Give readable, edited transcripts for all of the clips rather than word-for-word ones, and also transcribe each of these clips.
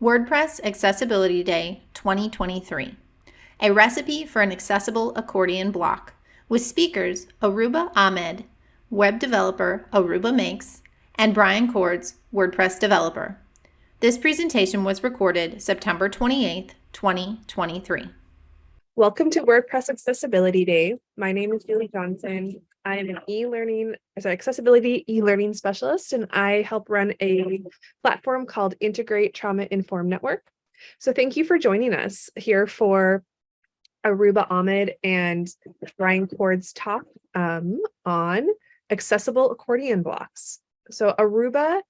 WordPress Accessibility Day 2023, a recipe for an accessible accordion block, with speakers Aurooba Ahmed, web developer Aurooba Makes, and Brian Coords, WordPress developer. This presentation was recorded September 28th, 2023. Welcome to WordPress Accessibility Day. My name is Julie Johnson. I am an accessibility e-learning specialist, and I help run a platform called Integrate Trauma Informed Network. So thank you for joining us here for Aurooba Ahmed and Brian Coords' talk on accessible accordion blocks. So Aurooba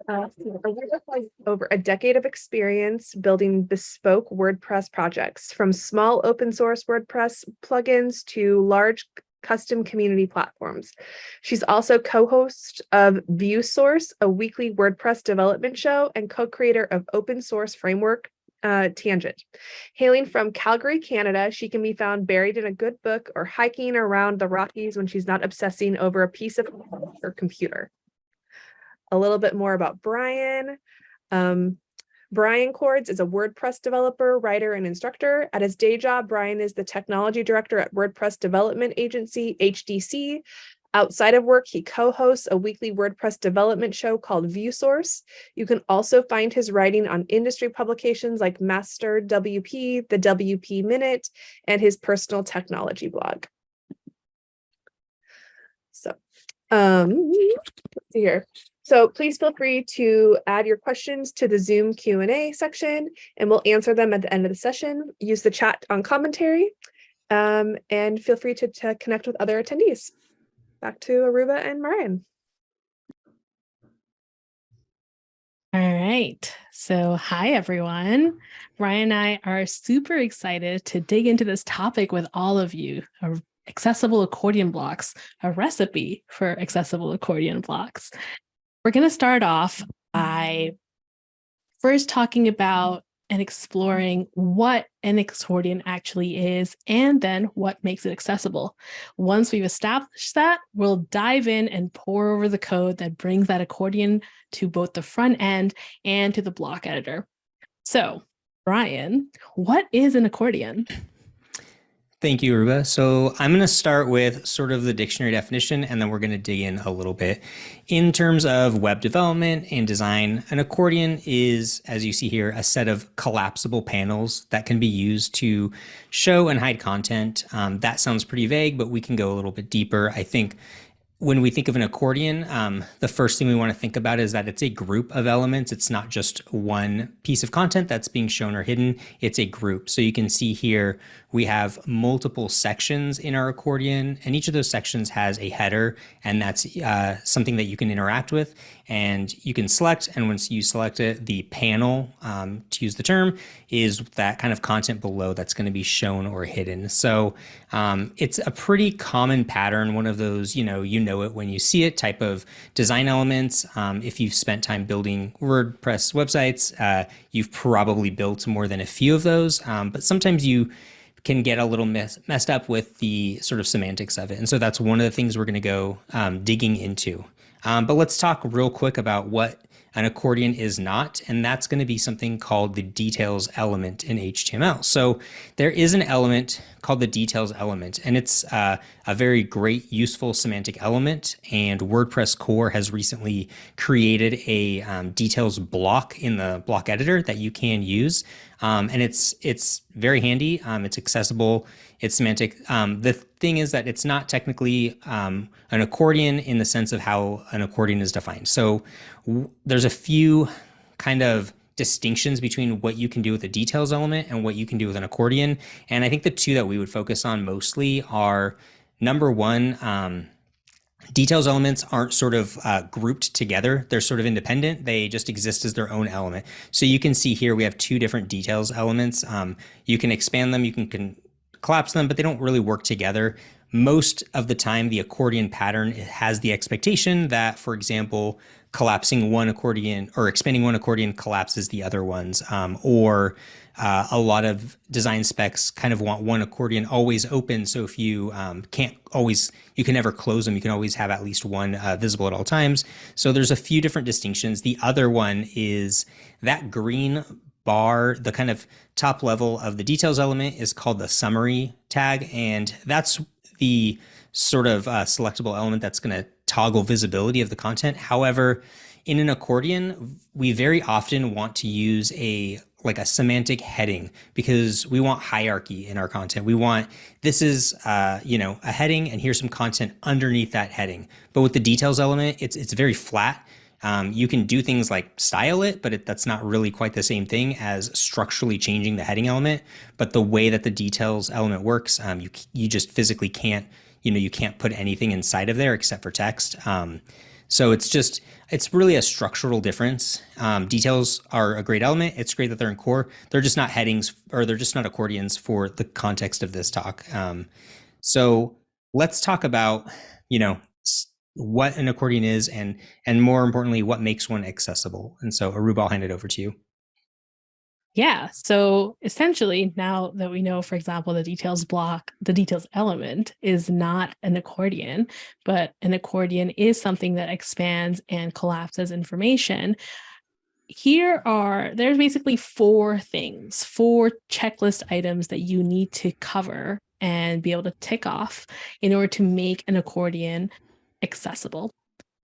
has over a decade of experience building bespoke WordPress projects, from small open source WordPress plugins to large custom community platforms. She's also co-host of ViewSource, a weekly WordPress development show, and co-creator of open source framework Tangent. Hailing from Calgary, Canada, she can be found buried in a good book or hiking around the Rockies when she's not obsessing over a piece of her computer. A little bit more about Brian. Brian Coords is a WordPress developer, writer, and instructor. At his day job, Brian is the technology director at WordPress development agency, HDC. Outside of work, he co-hosts a weekly WordPress development show called ViewSource. You can also find his writing on industry publications like Master WP, the WP Minute, and his personal technology blog. So, let's see here. So please feel free to add your questions to the Zoom Q&A section, and we'll answer them at the end of the session. Use the chat on commentary, and feel free to connect with other attendees. Back to Aurooba and Brian. All right. So hi, everyone. Brian and I are super excited to dig into this topic with all of you. Accessible accordion blocks, a recipe for accessible accordion blocks. We're going to start off by first talking about and exploring what an accordion actually is, and then what makes it accessible. Once we've established that, we'll dive in and pour over the code that brings that accordion to both the front end and to the block editor. So, Brian, what is an accordion? Thank you, Aurooba. So I'm going to start with sort of the dictionary definition, and then we're going to dig in a little bit. In terms of web development and design, an accordion is, as you see here, a set of collapsible panels that can be used to show and hide content. That sounds pretty vague, but we can go a little bit deeper. I think when we think of an accordion, the first thing we want to think about is that it's a group of elements. It's not just one piece of content that's being shown or hidden. It's a group. So you can see here, we have multiple sections in our accordion, and each of those sections has a header, and that's something that you can interact with, and you can select. And once you select it, the panel, to use the term, is that kind of content below that's going to be shown or hidden. So it's a pretty common pattern, one of those, you know it when you see it type of design elements. If you've spent time building WordPress websites, you've probably built more than a few of those, but sometimes you can get a little messed up with the sort of semantics of it. And so that's one of the things we're going to go digging into. But let's talk real quick about what an accordion is not, and that's going to be something called the details element in HTML. So there is an element called the details element, and it's a very great, useful semantic element. And WordPress core has recently created a details block in the block editor that you can use. And it's very handy. It's accessible. It's semantic. The thing is that it's not technically an accordion in the sense of how an accordion is defined. So there's a few kind of distinctions between what you can do with a details element and what you can do with an accordion. And I think the two that we would focus on mostly are, number one, details elements aren't sort of grouped together. They're sort of independent. They just exist as their own element. So you can see here we have two different details elements. You can expand them, you can collapse them, but they don't really work together. Most of the time, the accordion pattern has the expectation that, for example, collapsing one accordion or expanding one accordion collapses the other ones, or a lot of design specs kind of want one accordion always open. So if you you can never close them. You can always have at least one visible at all times. So there's a few different distinctions. The other one is that green bar, the kind of top level of the details element is called the summary tag. And that's the sort of selectable element that's going to toggle visibility of the content. However, in an accordion, we very often want to use a semantic heading because we want hierarchy in our content. We want, this is, a heading and here's some content underneath that heading. But with the details element, it's very flat. You can do things like style it, but that's not really quite the same thing as structurally changing the heading element. But the way that the details element works, you just physically can't, you can't put anything inside of there except for text. So it's really a structural difference. Details are a great element. It's great that they're in core. They're just not headings, or they're just not accordions for the context of this talk. So let's talk about, what an accordion is and more importantly, what makes one accessible. And so Aurooba, I'll hand it over to you. Yeah. So essentially, now that we know, for example, the details block, the details element is not an accordion, but an accordion is something that expands and collapses information. There's basically four checklist items that you need to cover and be able to tick off in order to make an accordion accessible.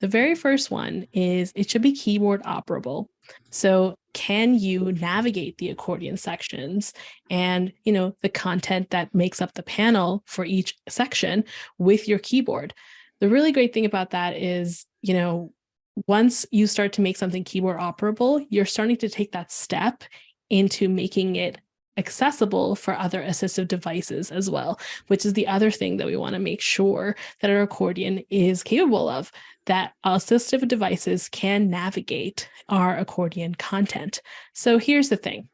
The very first one is it should be keyboard operable. So can you navigate the accordion sections and, the content that makes up the panel for each section with your keyboard? The really great thing about that is, once you start to make something keyboard operable, you're starting to take that step into making it accessible for other assistive devices as well, which is the other thing that we want to make sure that our accordion is capable of, that assistive devices can navigate our accordion content. So here's the thing.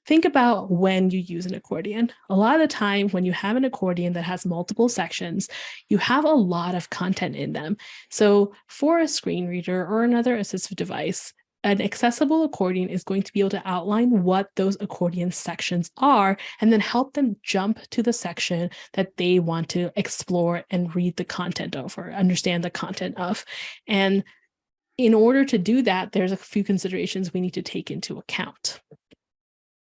Think about when you use an accordion. A lot of the time when you have an accordion that has multiple sections, you have a lot of content in them. So for a screen reader or another assistive device, an accessible accordion is going to be able to outline what those accordion sections are and then help them jump to the section that they want to explore and read the content of or understand the content of. And in order to do that, there's a few considerations we need to take into account.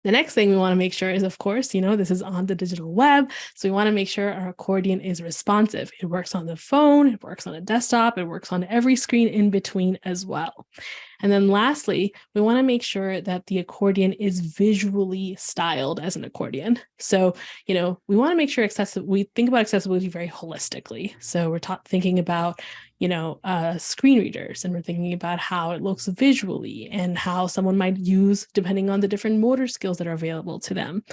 The next thing we want to make sure is, of course, this is on the digital web. So we want to make sure our accordion is responsive. It works on the phone, it works on a desktop, it works on every screen in between as well. And then lastly, we want to make sure that the accordion is visually styled as an accordion. So, we want to make sure we think about accessibility very holistically. So we're thinking about, screen readers, and we're thinking about how it looks visually and how someone might use depending on the different motor skills that are available to them.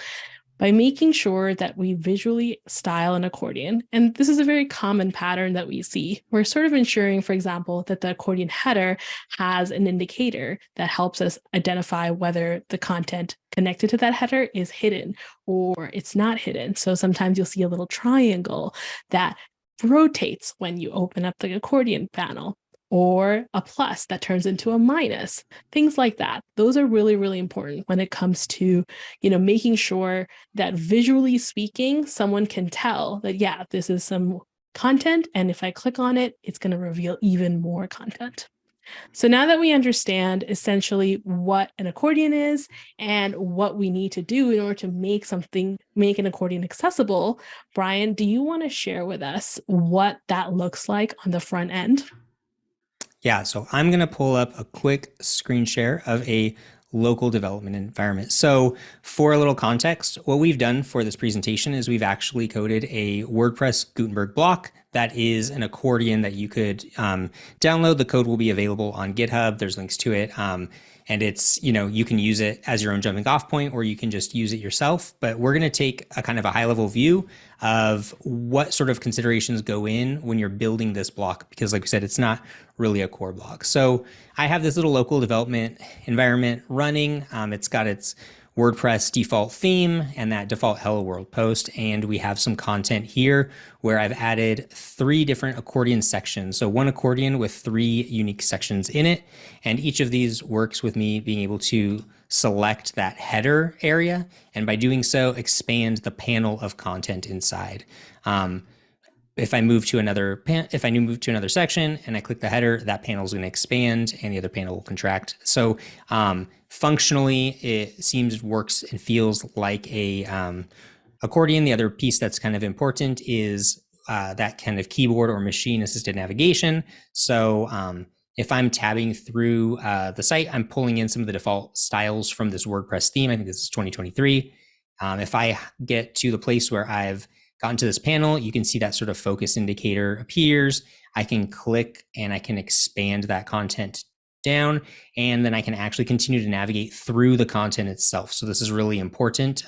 By making sure that we visually style an accordion, and this is a very common pattern that we see, we're sort of ensuring, for example, that the accordion header has an indicator that helps us identify whether the content connected to that header is hidden or it's not hidden. So sometimes you'll see a little triangle that rotates when you open up the accordion panel, or a plus that turns into a minus, things like that. Those are really, really important when it comes to, making sure that visually speaking, someone can tell that, yeah, this is some content. And if I click on it, it's going to reveal even more content. So now that we understand essentially what an accordion is and what we need to do in order to make an accordion accessible, Brian, do you want to share with us what that looks like on the front end? Yeah, so I'm going to pull up a quick screen share of a local development environment. So for a little context, what we've done for this presentation is we've actually coded a WordPress Gutenberg block that is an accordion that you could download. The code will be available on GitHub. There's links to it. And it's, you can use it as your own jumping off point, or you can just use it yourself. But we're going to take a kind of a high level view of what sort of considerations go in when you're building this block, because like we said, it's not really a core block. So I have this little local development environment running. It's got its WordPress default theme and that default Hello World post. And we have some content here where I've added 3 different accordion sections. So one accordion with 3 unique sections in it. And each of these works with me being able to select that header area. And by doing so, expand the panel of content inside. If I move to another section and I click the header, that panel is going to expand and the other panel will contract. So functionally, it works and feels like a accordion. The other piece that's kind of important is that kind of keyboard or machine assisted navigation. So if I'm tabbing through the site, I'm pulling in some of the default styles from this WordPress theme. I think this is 2023. If I get to the place where I've gotten to this panel, you can see that sort of focus indicator appears. I can click and I can expand that content down, and then I can actually continue to navigate through the content itself. So this is really important.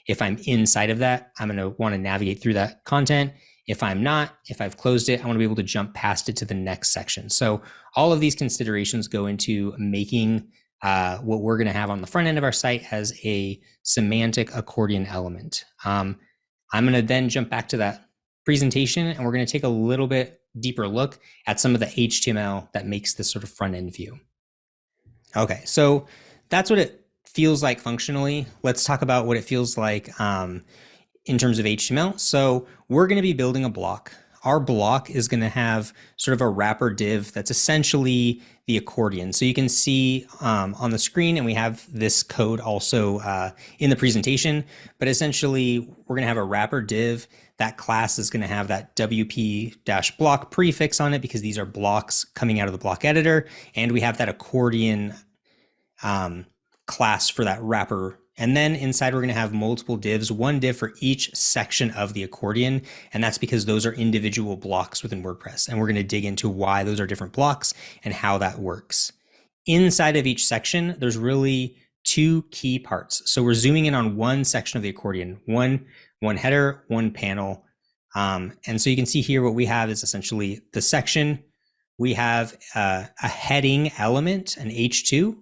If I'm inside of that, I'm going to want to navigate through that content. If I'm not, if I've closed it, I want to be able to jump past it to the next section. So all of these considerations go into making what we're going to have on the front end of our site as a semantic accordion element. I'm going to then jump back to that presentation, and we're going to take a little bit deeper look at some of the HTML that makes this sort of front end view. Okay, so that's what it feels like functionally. Let's talk about what it feels like in terms of HTML. So we're going to be building a block. Our block is going to have sort of a wrapper div that's essentially the accordion. So you can see on the screen, and we have this code also in the presentation, but essentially we're going to have a wrapper div. That class is going to have that WP-block prefix on it because these are blocks coming out of the block editor. And we have that accordion class for that wrapper. And then inside, we're going to have multiple divs, one div for each section of the accordion. And that's because those are individual blocks within WordPress. And we're going to dig into why those are different blocks and how that works. Inside of each section, there's really 2 key parts. So we're zooming in on one section of the accordion, one header, one panel. And so you can see here what we have is essentially the section. We have a heading element, an H2.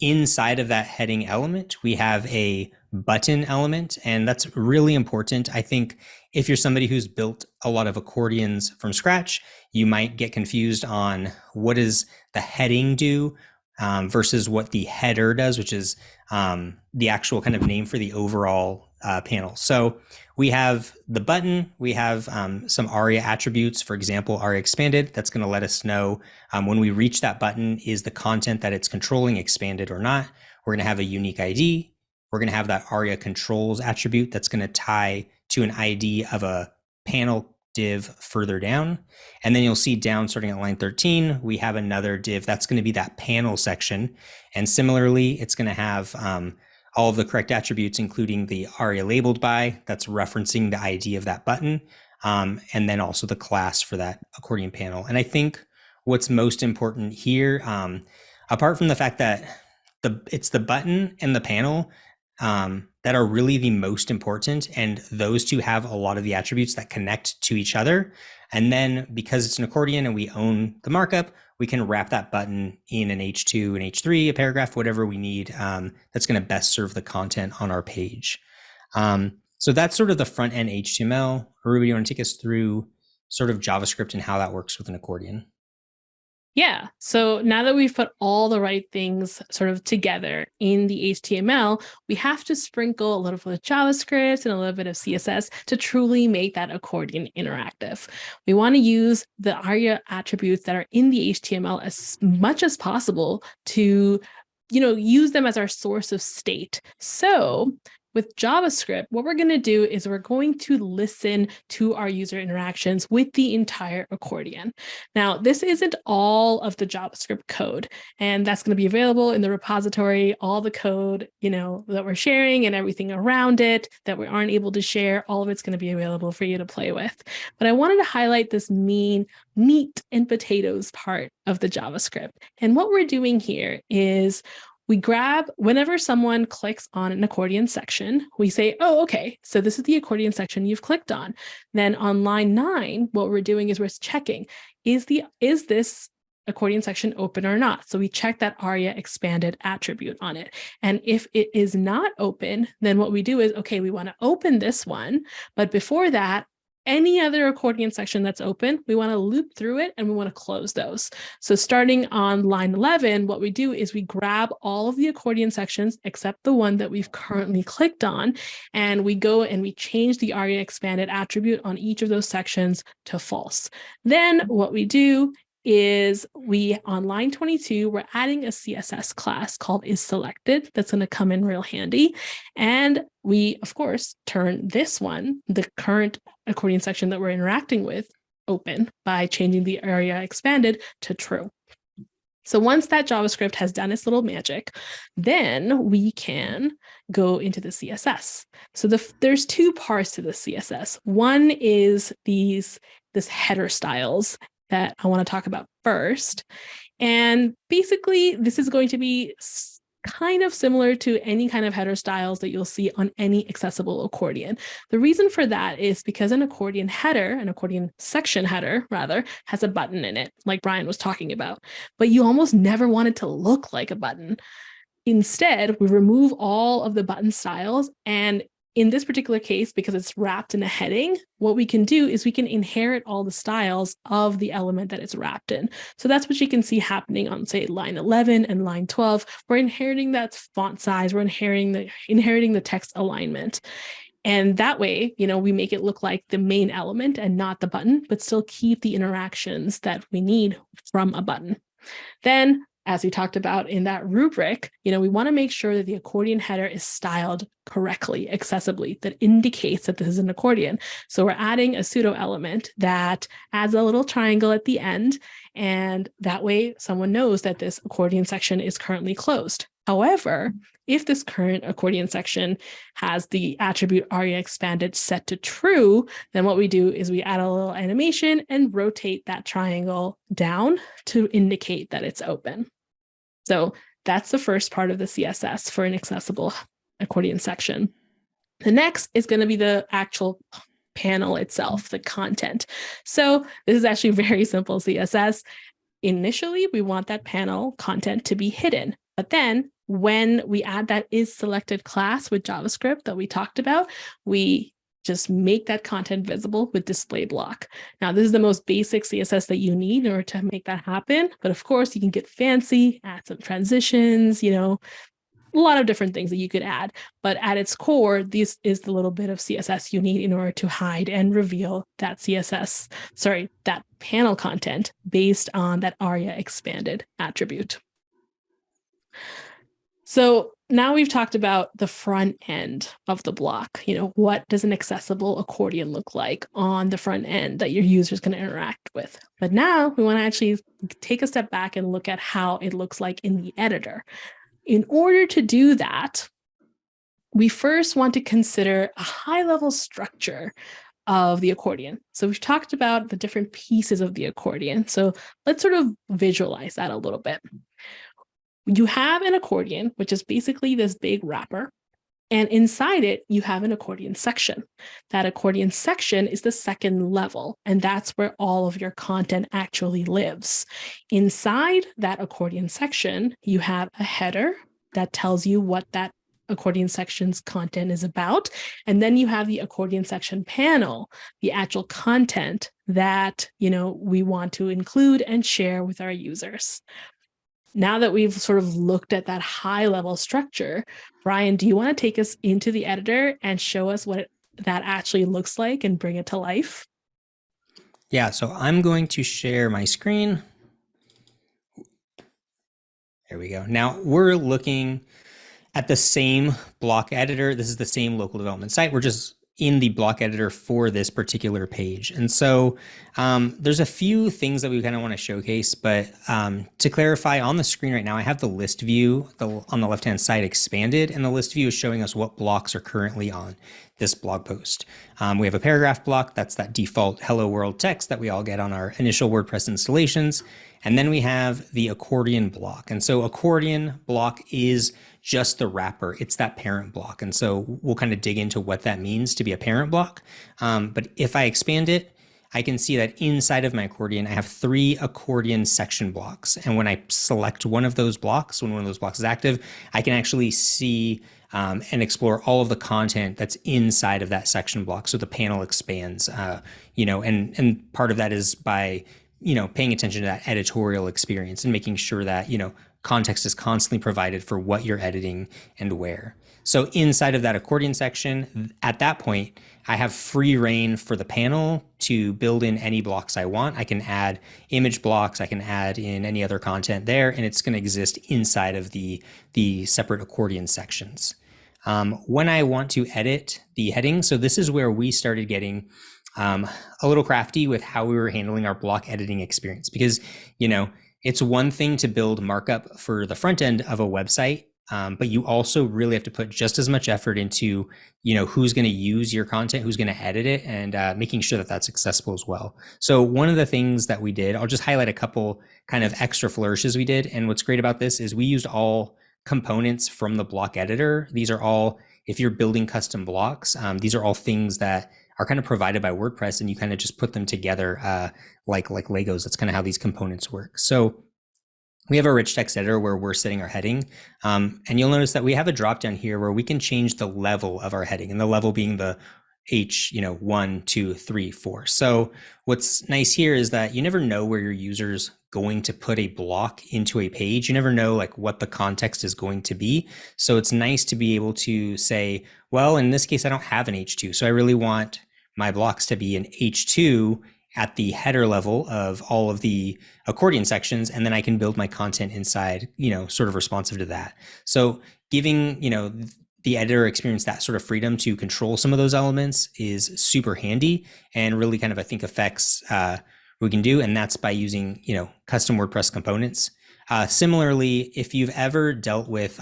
Inside of that heading element, we have a button element, and that's really important. I think if you're somebody who's built a lot of accordions from scratch, you might get confused on what does the heading do versus what the header does, which is the actual kind of name for the overall panel. So we have the button, we have some ARIA attributes, for example, ARIA expanded. That's going to let us know when we reach that button, is the content that it's controlling expanded or not. We're going to have a unique ID. We're going to have that ARIA controls attribute that's going to tie to an ID of a panel div further down. And then you'll see down starting at line 13, we have another div that's going to be that panel section. And similarly, it's going to have all of the correct attributes, including the ARIA labeled by, that's referencing the ID of that button, and then also the class for that accordion panel. And I think what's most important here, apart from the fact that it's the button and the panel that are really the most important, and those 2 have a lot of the attributes that connect to each other. And then because it's an accordion and we own the markup, we can wrap that button in an H2, an H3, a paragraph, whatever we need that's going to best serve the content on our page. So that's sort of the front end HTML. Aurooba, you want to take us through sort of JavaScript and how that works with an accordion? Yeah. So now that we've put all the right things sort of together in the HTML, we have to sprinkle a little bit of JavaScript and a little bit of CSS to truly make that accordion interactive. We want to use the ARIA attributes that are in the HTML as much as possible to, use them as our source of state. So with JavaScript, what we're going to do is we're going to listen to our user interactions with the entire accordion. Now, this isn't all of the JavaScript code, and that's going to be available in the repository, all the code, that we're sharing and everything around it that we aren't able to share. All of it's going to be available for you to play with. But I wanted to highlight this meat and potatoes part of the JavaScript. And what we're doing here is we grab, whenever someone clicks on an accordion section, we say, oh, okay, so this is the accordion section you've clicked on. Then on line 9, what we're doing is we're checking, is this accordion section open or not. So we check that ARIA expanded attribute on it. And if it is not open, then what we do is, okay, we want to open this one, but before that, any other accordion section that's open, we want to loop through it and we want to close those. So starting on line 11, what we do is we grab all of the accordion sections except the one that we've currently clicked on, and we go and we change the ARIA expanded attribute on each of those sections to false. Then what we do is on line 22, we're adding a CSS class called isSelected that's going to come in real handy. And we, of course, turn this one, the current accordion section that we're interacting with, open by changing the ARIA expanded to true. So once that JavaScript has done its little magic, then we can go into the CSS. So there's two parts to the CSS. One is this header styles that I want to talk about first. And basically, this is going to be kind of similar to any kind of header styles that you'll see on any accessible accordion. The reason for that is because an accordion section header rather, has a button in it, like Brian was talking about, but you almost never want it to look like a button. Instead, we remove all of the button styles, and in this particular case, because it's wrapped in a heading, what we can do is we can inherit all the styles of the element that it's wrapped in. So that's what you can see happening on, say, line 11 and line 12. We're inheriting that font size, we're inheriting the text alignment. And that way, we make it look like the main element and not the button, but still keep the interactions that we need from a button. Then, as we talked about in that rubric, we want to make sure that the accordion header is styled correctly, accessibly, that indicates that this is an accordion. So we're adding a pseudo element that adds a little triangle at the end, and that way someone knows that this accordion section is currently closed. However, if this current accordion section has the attribute ARIA expanded set to true, then what we do is we add a little animation and rotate that triangle down to indicate that it's open. So that's the first part of the CSS for an accessible accordion section. The next is going to be the actual panel itself, the content. So this is actually very simple CSS. Initially, we want that panel content to be hidden, but then when we add that isSelected class with JavaScript that we talked about, we just make that content visible with display block. Now, this is the most basic CSS that you need in order to make that happen. But of course, you can get fancy, add some transitions, a lot of different things that you could add. But at its core, this is the little bit of CSS you need in order to hide and reveal that that panel content based on that ARIA expanded attribute. So now we've talked about the front end of the block. What does an accessible accordion look like on the front end that your user is going to interact with? But now we want to actually take a step back and look at how it looks like in the editor. In order to do that, we first want to consider a high-level structure of the accordion. So we've talked about the different pieces of the accordion. So let's sort of visualize that a little bit. You have an accordion, which is basically this big wrapper, and inside it, you have an accordion section. That accordion section is the second level, and that's where all of your content actually lives. Inside that accordion section, you have a header that tells you what that accordion section's content is about, and then you have the accordion section panel, the actual content that we want to include and share with our users. Now that we've sort of looked at that high level structure, Brian, do you want to take us into the editor and show us what that actually looks like and bring it to life? Yeah, so I'm going to share my screen. There we go. Now we're looking at the same block editor. This is the same local development site. We're just in the block editor for this particular page. And so there's a few things that we kind of want to showcase, but to clarify, on the screen right now, I have the list view on the left-hand side expanded, and the list view is showing us what blocks are currently on this blog post. We have a paragraph block, that's that default hello world text that we all get on our initial WordPress installations. And then we have the accordion block. And so accordion block is just the wrapper. It's that parent block. And so we'll kind of dig into what that means to be a parent block. But if I expand it, I can see that inside of my accordion, I have 3 accordion section blocks. And when I select one of those blocks, when one of those blocks is active, I can actually see and explore all of the content that's inside of that section block. So the panel expands, and part of that is by, paying attention to that editorial experience and making sure that, context is constantly provided for what you're editing and where. So inside of that accordion section, at that point, I have free reign for the panel to build in any blocks I want. I can add image blocks, I can add in any other content there, and it's going to exist inside of the separate accordion sections. When I want to edit the heading, so this is where we started getting a little crafty with how we were handling our block editing experience, because, it's one thing to build markup for the front end of a website, but you also really have to put just as much effort into, who's going to use your content, who's going to edit it, and making sure that that's accessible as well. So one of the things that we did, I'll just highlight a couple kind of extra flourishes we did. And what's great about this is we used all components from the block editor. These are all, if you're building custom blocks, these are all things that are kind of provided by WordPress, and you kind of just put them together like Legos. That's kind of how these components work. So we have a rich text editor where we're setting our heading. And you'll notice that we have a drop down here where we can change the level of our heading, and the level being the H, 1, 2, 3, 4. So what's nice here is that you never know where your user's going to put a block into a page. You never know like what the context is going to be. So it's nice to be able to say, well, in this case, I don't have an H2. So I really want my blocks to be an H2 at the header level of all of the accordion sections, and then I can build my content inside, sort of responsive to that. So giving, the editor experience that sort of freedom to control some of those elements is super handy, and really kind of, I think, affects we can do, and that's by using, custom WordPress components. Similarly, if you've ever dealt with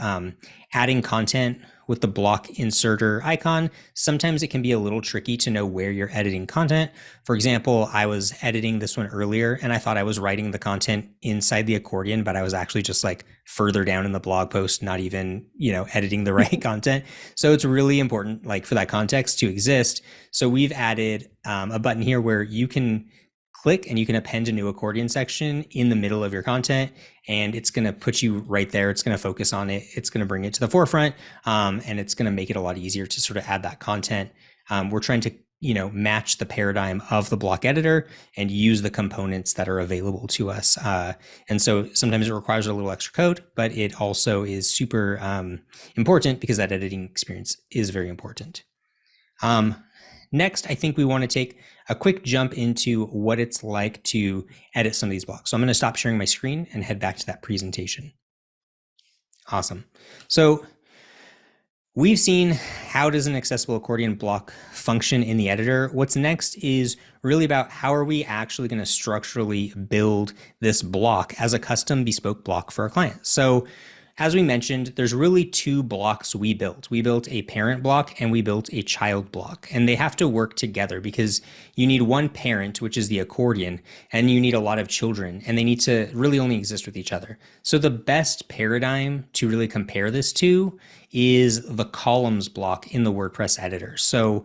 adding content with the block inserter icon, sometimes it can be a little tricky to know where you're editing content. For example, I was editing this one earlier and I thought I was writing the content inside the accordion, but I was actually just like further down in the blog post, not even, editing the right content. So it's really important like for that context to exist. So we've added a button here where you can click and you can append a new accordion section in the middle of your content, and it's going to put you right there. It's going to focus on it. It's going to bring it to the forefront, and it's going to make it a lot easier to sort of add that content. We're trying to, match the paradigm of the block editor and use the components that are available to us. And so sometimes it requires a little extra code, but it also is super important because that editing experience is very important. Next, I think we want to take a quick jump into what it's like to edit some of these blocks. So I'm going to stop sharing my screen and head back to that presentation. Awesome. So we've seen how does an accessible accordion block function in the editor. What's next is really about how are we actually going to structurally build this block as a custom bespoke block for our client. So as we mentioned, there's really 2 blocks we built. We built a parent block and we built a child block, and they have to work together because you need one parent, which is the accordion, and you need a lot of children, and they need to really only exist with each other. So the best paradigm to really compare this to is the columns block in the WordPress editor. So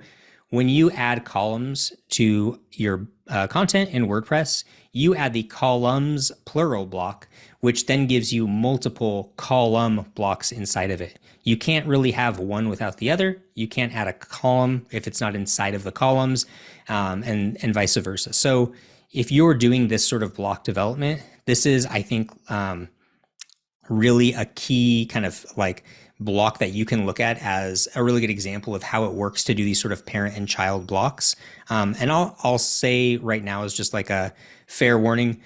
when you add columns to your content in WordPress, you add the columns plural block, which then gives you multiple column blocks inside of it. You can't really have one without the other. You can't add a column if it's not inside of the columns, and vice versa. So if you're doing this sort of block development, this is, I think, really a key kind of like block that you can look at as a really good example of how it works to do these sort of parent and child blocks. And I'll say right now, as just like a fair warning,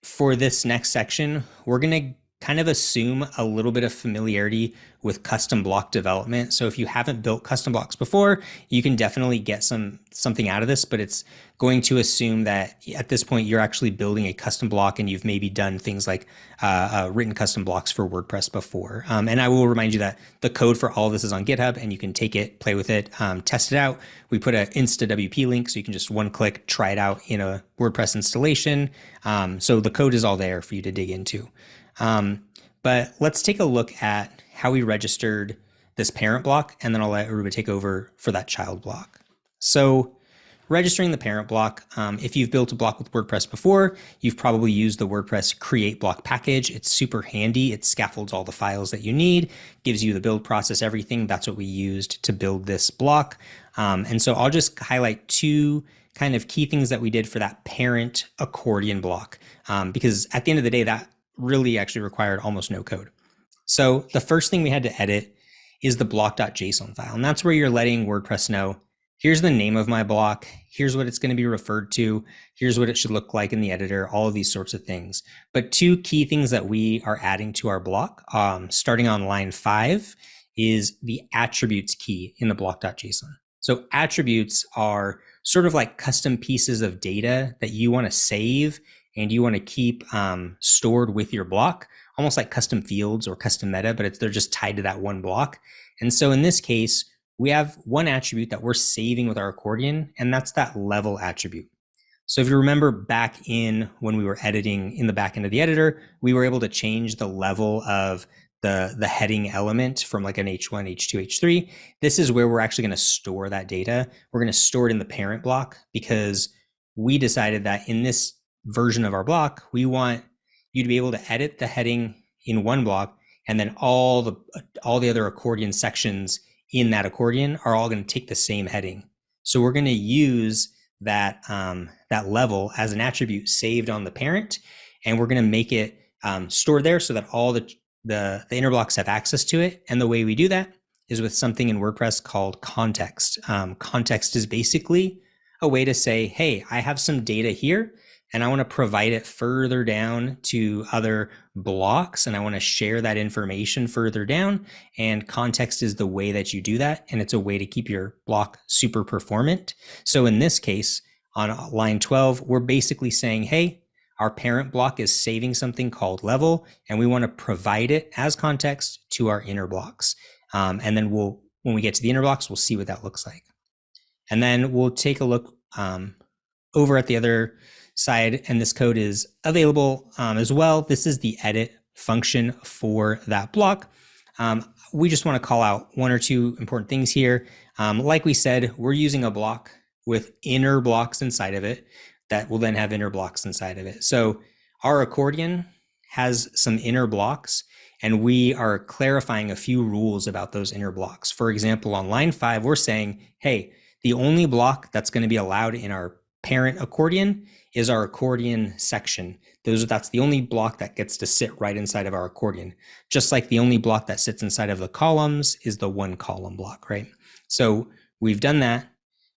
for this next section, we're going to kind of assume a little bit of familiarity with custom block development. So if you haven't built custom blocks before, you can definitely get something out of this, but it's going to assume that at this point you're actually building a custom block and you've maybe done things like written custom blocks for WordPress before. And I will remind you that the code for all of this is on GitHub, and you can take it, play with it, test it out. We put an InstaWP link, so you can just one click, try it out in a WordPress installation. So the code is all there for you to dig into. But let's take a look at how we registered this parent block, and then I'll let Aurooba take over for that child block. So registering the parent block. If you've built a block with WordPress before, you've probably used the WordPress create block package. It's super handy. It scaffolds all the files that you need, gives you the build process, everything. That's what we used to build this block. And so I'll just highlight two kind of key things that we did for that parent accordion block, because at the end of the day, that really actually required almost no code. So the first thing we had to edit is the block.json file. And that's where you're letting WordPress know, here's the name of my block, here's what it's going to be referred to, here's what it should look like in the editor, all of these sorts of things. But two key things that we are adding to our block, starting on line 5, is the attributes key in the block.json. So attributes are sort of like custom pieces of data that you want to save and you want to keep stored with your block, almost like custom fields or custom meta, but they're just tied to that one block. And so in this case, we have one attribute that we're saving with our accordion, and that's that level attribute. So if you remember back in when we were editing in the back end of the editor, we were able to change the level of the heading element from like an H1, H2, H3. This is where we're actually going to store that data. We're going to store it in the parent block because we decided that in this version of our block, we want you to be able to edit the heading in one block, and then all the other accordion sections in that accordion are all going to take the same heading. So we're going to use that that level as an attribute saved on the parent, and we're going to make it stored there so that all the inner blocks have access to it. And the way we do that is with something in WordPress called context. Context is basically a way to say, hey, I have some data here and I want to provide it further down to other blocks, and I want to share that information further down. And context is the way that you do that, and it's a way to keep your block super performant. So in this case, on line 12, we're basically saying, hey, our parent block is saving something called level, and we want to provide it as context to our inner blocks. And then when we get to the inner blocks, we'll see what that looks like. And then we'll take a look over at the other side, and this code is available as well. This is the edit function for that block. We just want to call out one or two important things here. Like we said, we're using a block with inner blocks inside of it that will then have inner blocks inside of it. So our accordion has some inner blocks, and we are clarifying a few rules about those inner blocks. For example, on line 5, we're saying, hey, the only block that's going to be allowed in our parent accordion is our accordion section. That's the only block that gets to sit right inside of our accordion. Just like the only block that sits inside of the columns is the one column block, right? So we've done that.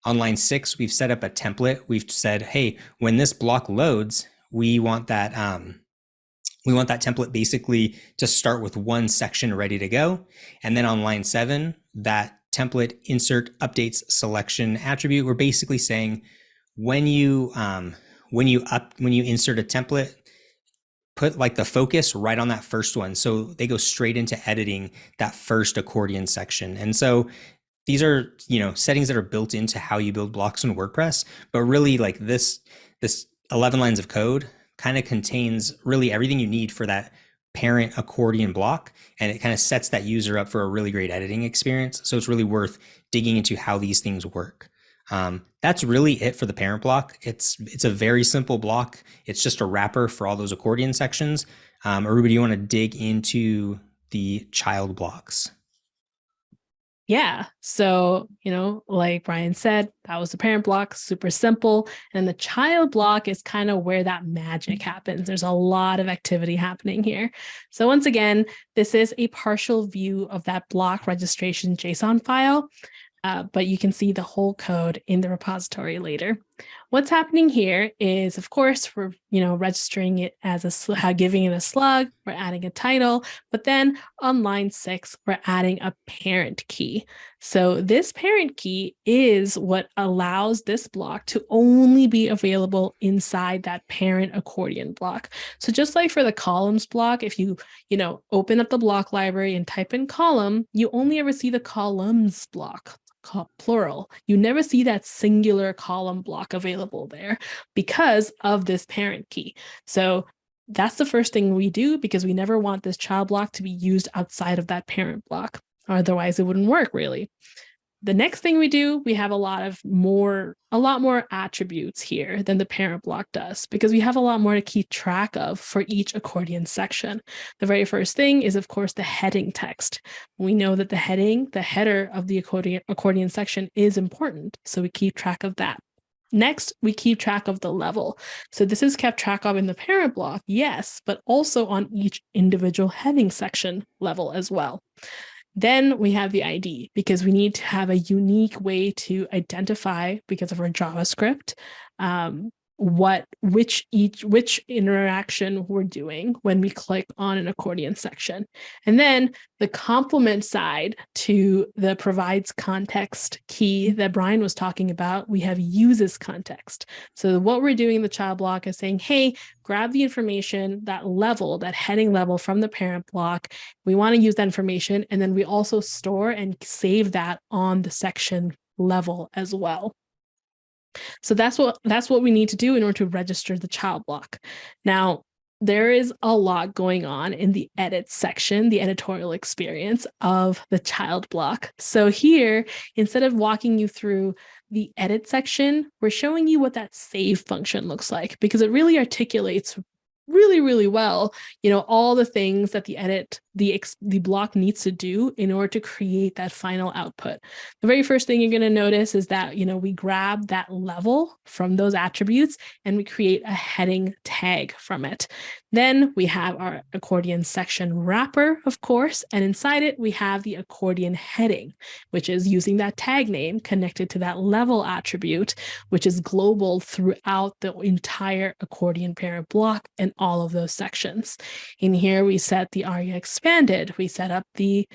On line 6, we've set up a template. We've said, hey, when this block loads, we want that template basically to start with one section ready to go. And then on line 7, that template insert updates selection attribute, we're basically saying when you insert a template, put like the focus right on that first one. So they go straight into editing that first accordion section. And so these are, settings that are built into how you build blocks in WordPress, but really like this 11 lines of code kind of contains really everything you need for that parent accordion block. And it kind of sets that user up for a really great editing experience. So it's really worth digging into how these things work. That's really it for the parent block. It's a very simple block. It's just a wrapper for all those accordion sections. Aurooba, do you want to dig into the child blocks? Yeah. So, like Brian said, that was the parent block, super simple. And the child block is kind of where that magic happens. There's a lot of activity happening here. So once again, this is a partial view of that block registration JSON file. But you can see the whole code in the repository later. What's happening here is, of course, we're registering it as giving it a slug. We're adding a title, but then on line 6, we're adding a parent key. So this parent key is what allows this block to only be available inside that parent accordion block. So just like for the columns block, if you open up the block library and type in column, you only ever see the columns block. Plural. You never see that singular column block available there because of this parent key. So that's the first thing we do, because we never want this child block to be used outside of that parent block. Otherwise, it wouldn't work really. the next thing we do, we have a lot more attributes here than the parent block does, because we have a lot more to keep track of for each accordion section. The very first thing is, of course, the heading text. We know that the header of the accordion section is important, so we keep track of that. Next, we keep track of the level. So this is kept track of in the parent block, yes, but also on each individual heading section level as well. Then we have the ID, because we need to have a unique way to identify, because of our JavaScript, which interaction we're doing when we click on an accordion section. And then the complement side to the provides context key that Brian was talking about, we have uses context. So what we're doing in the child block is saying, hey, grab the information, that level, that heading level from the parent block. We want to use that information. And then we also store and save that on the section level as well. So that's what we need to do in order to register the child block. Now, there is a lot going on in the edit section, the editorial experience of the child block. So here, instead of walking you through the edit section, we're showing you what that save function looks like, because it really articulates really, really well, all the things that the block needs to do in order to create that final output. The very first thing you're going to notice is that, we grab that level from those attributes and we create a heading tag from it. Then we have our accordion section wrapper, of course, and inside it, we have the accordion heading, which is using that tag name connected to that level attribute, which is global throughout the entire accordion parent block and all of those sections. In here, we set the ARIA expanded. We set up the,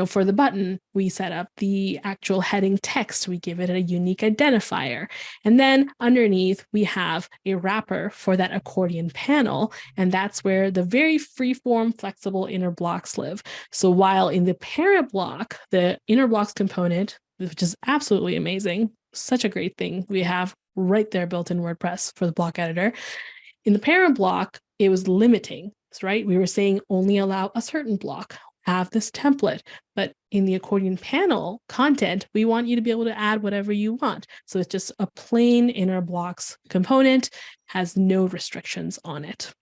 for the button, we set up the actual heading text. We give it a unique identifier. And then underneath, we have a wrapper for that accordion panel. And that's where the very free-form, flexible inner blocks live. So while in the parent block, the inner blocks component, which is absolutely amazing, such a great thing we have right there built in WordPress for the block editor. In the parent block, it was limiting, right? We were saying only allow a certain block, have this template. But in the accordion panel content, we want you to be able to add whatever you want. So it's just a plain inner blocks component, has no restrictions on it.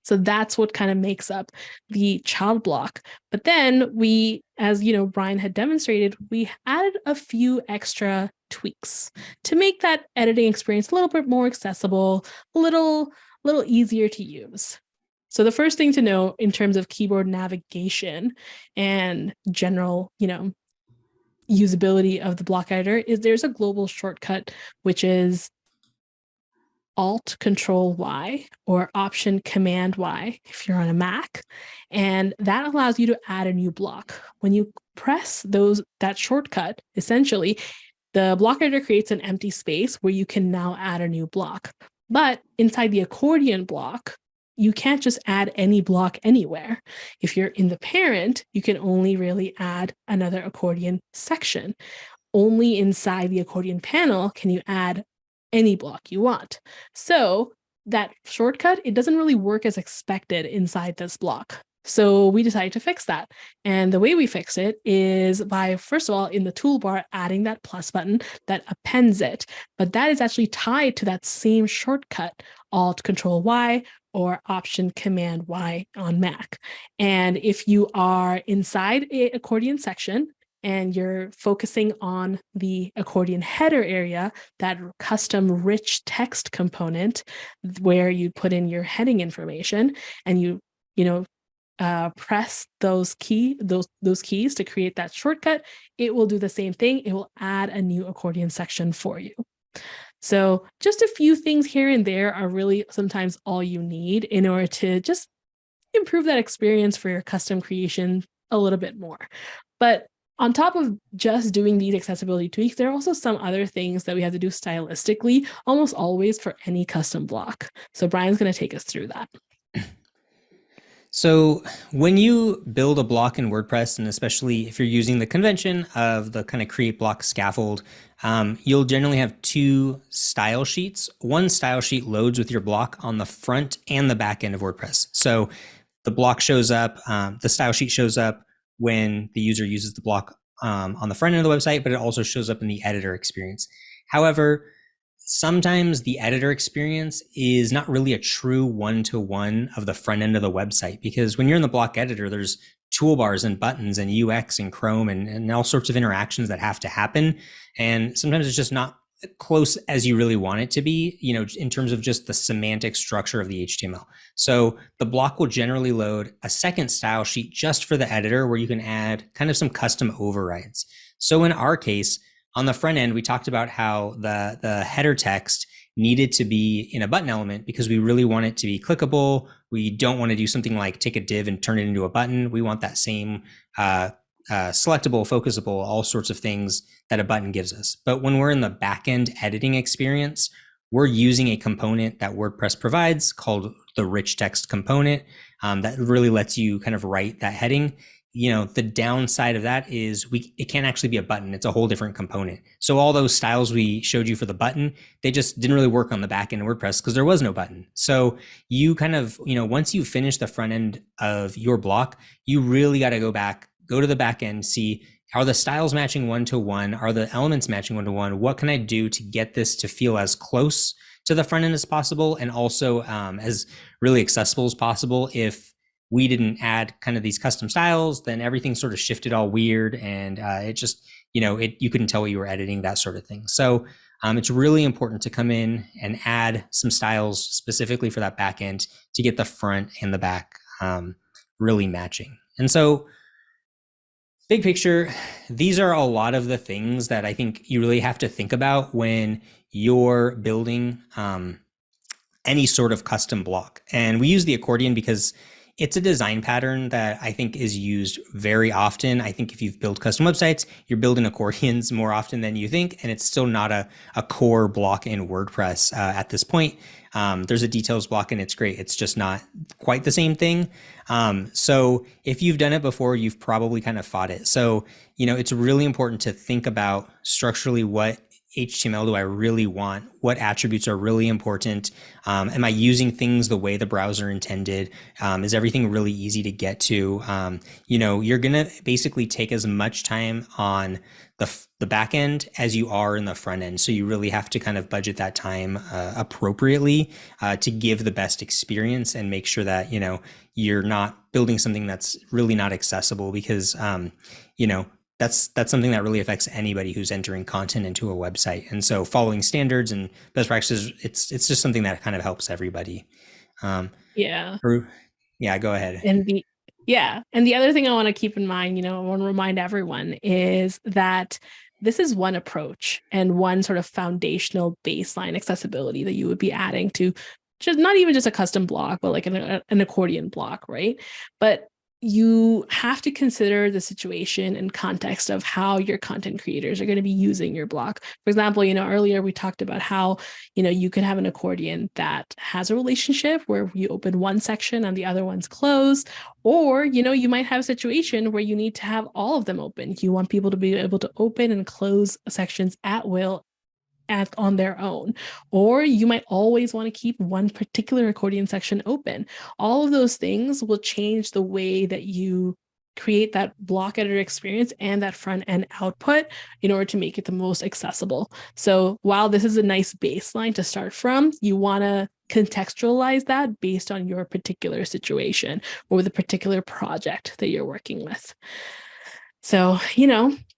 So that's what kind of makes up the child block. But then we, as Brian had demonstrated, we added a few extra tweaks to make that editing experience a little bit more accessible, a little easier to use. So the first thing to know in terms of keyboard navigation and general, usability of the block editor is there's a global shortcut, which is Alt-Control-Y or Option-Command-Y if you're on a Mac. And that allows you to add a new block. When you press that shortcut, essentially, the block editor creates an empty space where you can now add a new block. But inside the accordion block, you can't just add any block anywhere. If you're in the parent, you can only really add another accordion section. Only inside the accordion panel can you add any block you want. So that shortcut, it doesn't really work as expected inside this block. So we decided to fix that. And the way we fix it is by, first of all, in the toolbar, adding that plus button that appends it. But that is actually tied to that same shortcut, Alt-Control-Y or Option-Command-Y on Mac. And if you are inside an accordion section, and you're focusing on the accordion header area, that custom rich text component where you put in your heading information and you press those keys to create that shortcut, it will do the same thing. It will add a new accordion section for you. So just a few things here and there are really sometimes all you need in order to just improve that experience for your custom creation a little bit more. But on top of just doing these accessibility tweaks, there are also some other things that we have to do stylistically, almost always for any custom block. So Brian's going to take us through that. So when you build a block in WordPress, and especially if you're using the convention of the kind of create block scaffold, you'll generally have two style sheets. One style sheet loads with your block on the front and the back end of WordPress. So the block shows up, the style sheet shows up when the user uses the block on the front end of the website, but it also shows up in the editor experience. However, sometimes the editor experience is not really a true one-to-one of the front end of the website, because when you're in the block editor, there's toolbars and buttons and UX and Chrome and all sorts of interactions that have to happen. And sometimes it's just not close as you really want it to be, in terms of just the semantic structure of the HTML. So the block will generally load a second style sheet just for the editor, where you can add kind of some custom overrides. So in our case, on the front end, we talked about how the header text needed to be in a button element because we really want it to be clickable. We don't want to do something like take a div and turn it into a button. We want that same selectable, focusable, all sorts of things that a button gives us. But when we're in the backend editing experience, we're using a component that WordPress provides called the rich text component that really lets you kind of write that heading. The downside of that is it can't actually be a button. It's a whole different component. So all those styles we showed you for the button, they just didn't really work on the back end of WordPress because there was no button. So you kind of, once you finish the front end of your block, you really got to go to the back end, see, are the styles matching one-to-one? Are the elements matching one-to-one? What can I do to get this to feel as close to the front end as possible, and also as really accessible as possible? If we didn't add kind of these custom styles, then everything sort of shifted all weird, and it just, you couldn't tell what you were editing, that sort of thing. So it's really important to come in and add some styles specifically for that back end to get the front and the back really matching. And so, big picture, these are a lot of the things that I think you really have to think about when you're building any sort of custom block. And we use the accordion because it's a design pattern that I think is used very often. I think if you've built custom websites, you're building accordions more often than you think, and it's still not a core block in WordPress at this point. There's a details block and it's great. It's just not quite the same thing. So if you've done it before, you've probably kind of fought it. So, it's really important to think about structurally, what HTML do I really want? What attributes are really important? Am I using things the way the browser intended? Is everything really easy to get to? You're going to basically take as much time on the back end as you are in the front end. So you really have to kind of budget that time appropriately to give the best experience and make sure that, you're not building something that's really not accessible, because, that's something that really affects anybody who's entering content into a website. And so following standards and best practices, it's just something that kind of helps everybody. Yeah. Go ahead. And the other thing I want to keep in mind, I want to remind everyone, is that this is one approach and one sort of foundational baseline accessibility that you would be adding to just not even just a custom block, but like an accordion block, right? But you have to consider the situation and context of how your content creators are going to be using your block. For example, earlier we talked about how, you could have an accordion that has a relationship where you open one section and the other one's closed, or, you might have a situation where you need to have all of them open. You want people to be able to open and close sections at will on their own, or you might always want to keep one particular accordion section open. All of those things will change the way that you create that block editor experience and that front end output in order to make it the most accessible. So while this is a nice baseline to start from, you want to contextualize that based on your particular situation or the particular project that you're working with. So,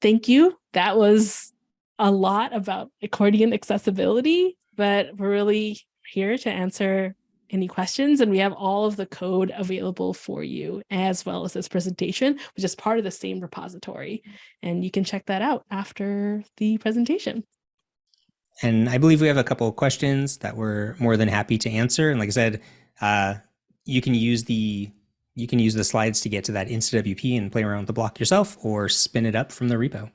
thank you. That was a lot about accordion accessibility, but we're really here to answer any questions, and we have all of the code available for you, as well as this presentation, which is part of the same repository, and you can check that out after the presentation. And I believe we have a couple of questions that we're more than happy to answer. And like I said, you can use the slides to get to that InstaWP and play around with the block yourself, or spin it up from the repo.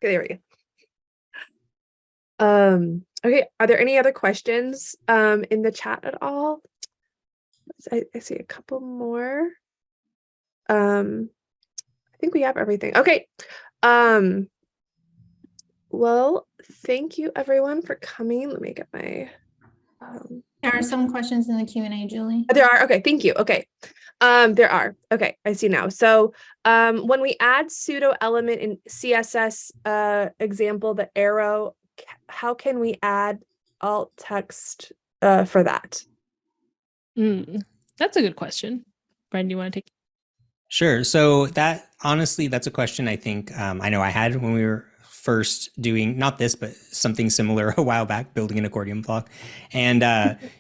Okay, there we go. Okay, are there any other questions in the chat at all? I see a couple more. I think we have everything. Okay. Well, thank you everyone for coming. Let me get my There are some questions in the Q&A, Julie. There are. Okay, thank you. Okay. There are. Okay, I see now. So when we add pseudo element in CSS example, the arrow, how can we add alt text for that? That's a good question. Brian, do you want to take? Sure. So that honestly, that's a question I think I know I had when we were first doing not this, but something similar a while back, building an accordion block. And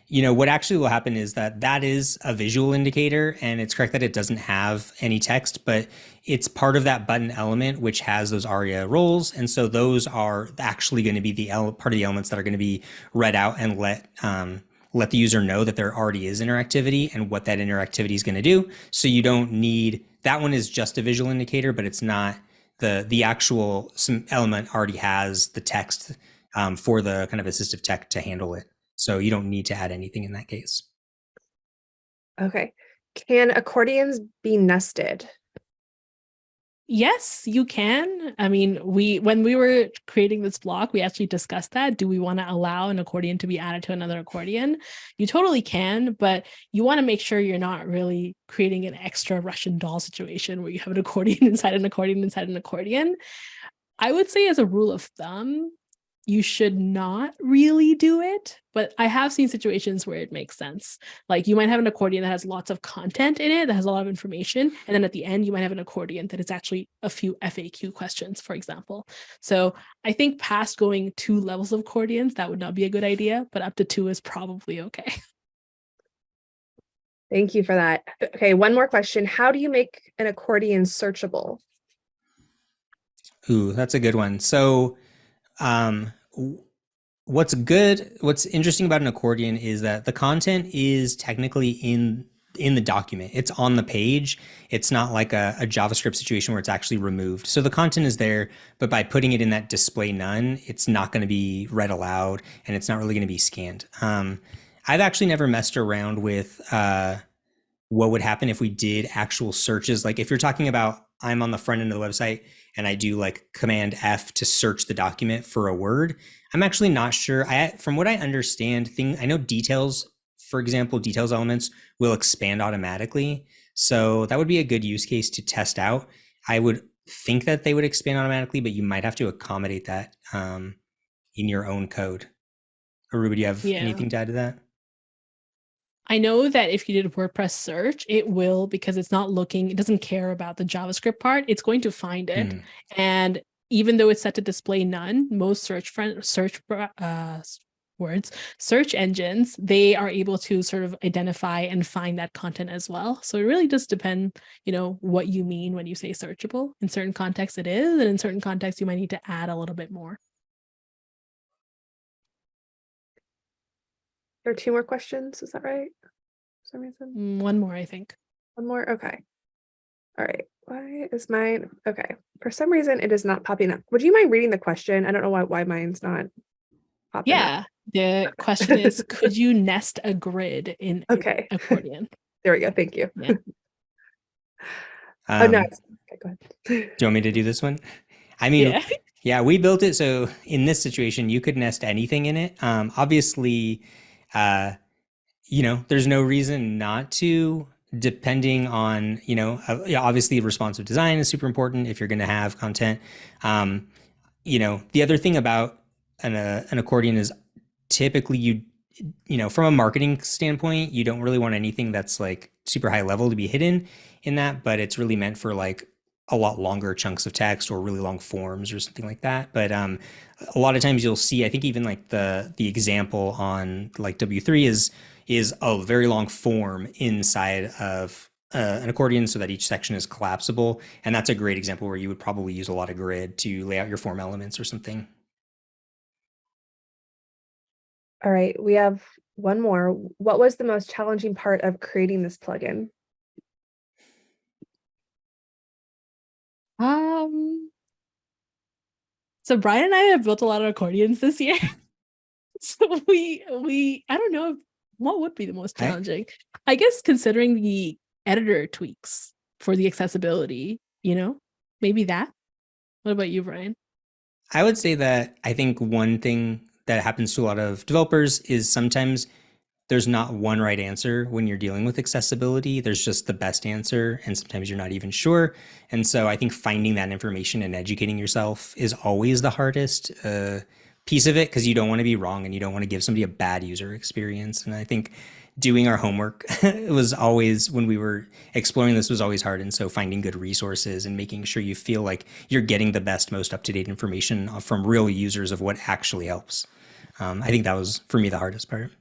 what actually will happen is that is a visual indicator, and it's correct that it doesn't have any text, but it's part of that button element which has those ARIA roles, and so those are actually going to be the part of the elements that are going to be read out and let the user know that there already is interactivity and what that interactivity is going to do. So you don't need, that one is just a visual indicator, but it's not the actual, some element already has the text for the kind of assistive tech to handle it. So you don't need to add anything in that case. Okay. Can accordions be nested? Yes, you can. I mean, when we were creating this block, we actually discussed that. Do we want to allow an accordion to be added to another accordion? You totally can, but you want to make sure you're not really creating an extra Russian doll situation where you have an accordion inside an accordion inside an accordion. I would say as a rule of thumb, you should not really do it, but I have seen situations where it makes sense. Like you might have an accordion that has lots of content in it, that has a lot of information, and then at the end you might have an accordion that is actually a few FAQ questions, for example. So I think past going 2 levels of accordions, that would not be a good idea, but up to 2 is probably okay. Thank you for that. Okay, one more question. How do you make an accordion searchable? Ooh, that's a good one. So what's interesting about an accordion is that the content is technically in the document. It's on the page. It's not like a JavaScript situation where it's actually removed. So the content is there, but by putting it in that display none, it's not going to be read aloud and it's not really going to be scanned. I've actually never messed around with what would happen if we did actual searches. Like if you're talking about, I'm on the front end of the website and I do like Command F to search the document for a word, I'm actually not sure. From what I understand, I know details, for example, details elements will expand automatically. So that would be a good use case to test out. I would think that they would expand automatically, but you might have to accommodate that in your own code. Aurooba, do you have anything to add to that? I know that if you did WordPress search, it will, because it's not looking, it doesn't care about the JavaScript part, it's going to find it. And even though it's set to display none, most search engines, they are able to sort of identify and find that content as well. So it really does depend, what you mean when you say searchable. In certain contexts it is, and in certain contexts you might need to add a little bit more. There are 2 more questions, is that right? For some reason. 1 more, I think. 1 more, okay. All right, why is mine, okay. For some reason it is not popping up. Would you mind reading the question? I don't know why mine's not popping up. The question is, could you nest a grid in accordion? There we go, thank you. Yeah. Oh no, okay, go ahead. Do you want me to do this one? I mean, yeah, we built it so in this situation you could nest anything in it. Obviously, there's no reason not to, depending on, obviously responsive design is super important if you're going to have content. The other thing about an accordion is typically from a marketing standpoint, you don't really want anything that's like super high level to be hidden in that, but it's really meant for like a lot longer chunks of text or really long forms or something like that. But a lot of times you'll see, I think even like the example on like W3 is a very long form inside of an accordion so that each section is collapsible. And that's a great example where you would probably use a lot of grid to lay out your form elements or something. All right, we have 1 more. What was the most challenging part of creating this plugin? So Brian and I have built a lot of accordions this year. So we I don't know what would be the most challenging. I guess considering the editor tweaks for the accessibility, maybe that. What about you, Brian? I would say that I think one thing that happens to a lot of developers is sometimes there's not one right answer when you're dealing with accessibility. There's just the best answer, and sometimes you're not even sure. And so I think finding that information and educating yourself is always the hardest piece of it, because you don't want to be wrong and you don't want to give somebody a bad user experience. And I think doing our homework it was always, when we were exploring this, was always hard. And so finding good resources and making sure you feel like you're getting the best, most up-to-date information from real users of what actually helps. I think that was, for me, the hardest part.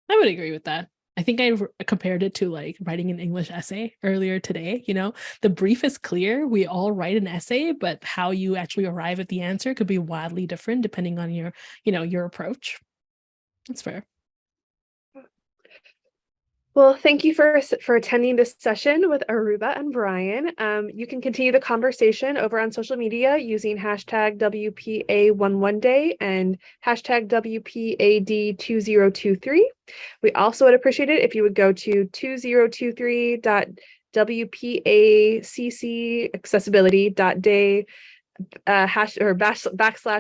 I would agree with that. I think I compared it to like writing an English essay earlier today. You know, the brief is clear. We all write an essay, but how you actually arrive at the answer could be wildly different depending on your, your approach. That's fair. Well, thank you for attending this session with Aurooba and Brian. You can continue the conversation over on social media using hashtag WPA11day and hashtag WPAD2023. We also would appreciate it if you would go to 2023.wpaccaccessibility.day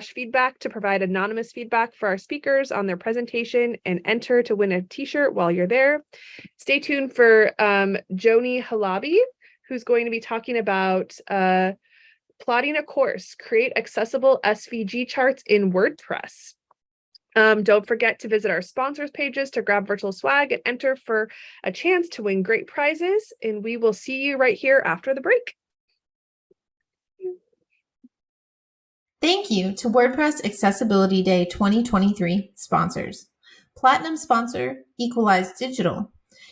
/ feedback to provide anonymous feedback for our speakers on their presentation and enter to win a t-shirt while you're there. Stay tuned for Joni Halabi, who's going to be talking about plotting a course, create accessible SVG charts in WordPress. Don't forget to visit our sponsors pages to grab virtual swag and enter for a chance to win great prizes. And we will see you right here after the break. Thank you to WordPress Accessibility Day 2023 sponsors. Platinum sponsor, Equalize Digital.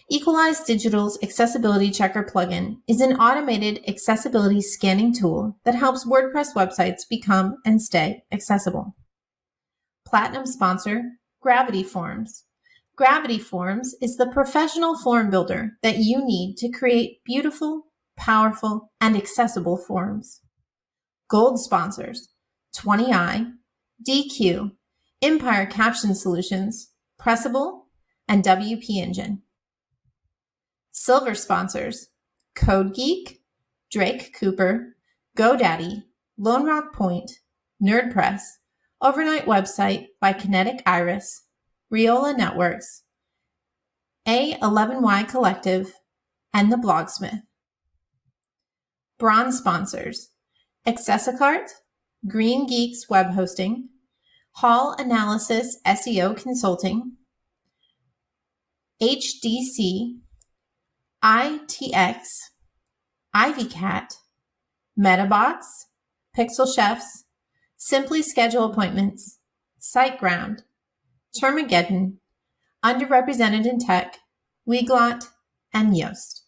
Equalize Digital's Accessibility Checker plugin is an automated accessibility scanning tool that helps WordPress websites become and stay accessible. Platinum sponsor, Gravity Forms. Gravity Forms is the professional form builder that you need to create beautiful, powerful, and accessible forms. Gold sponsors, 20i, DQ, Empire Caption Solutions, Pressable, and WP Engine. Silver sponsors, Code Geek, Drake Cooper, GoDaddy, Lone Rock Point, NerdPress, Overnight Website by Kinetic Iris, Riola Networks, A11Y Collective, and The Blogsmith. Bronze sponsors, Accessicart, Green Geeks Web Hosting, Hall Analysis SEO Consulting, HDC, ITX, IvyCat, Metabox, Pixel Chefs, Simply Schedule Appointments, SiteGround, Termageddon, Underrepresented in Tech, Weglot, and Yoast.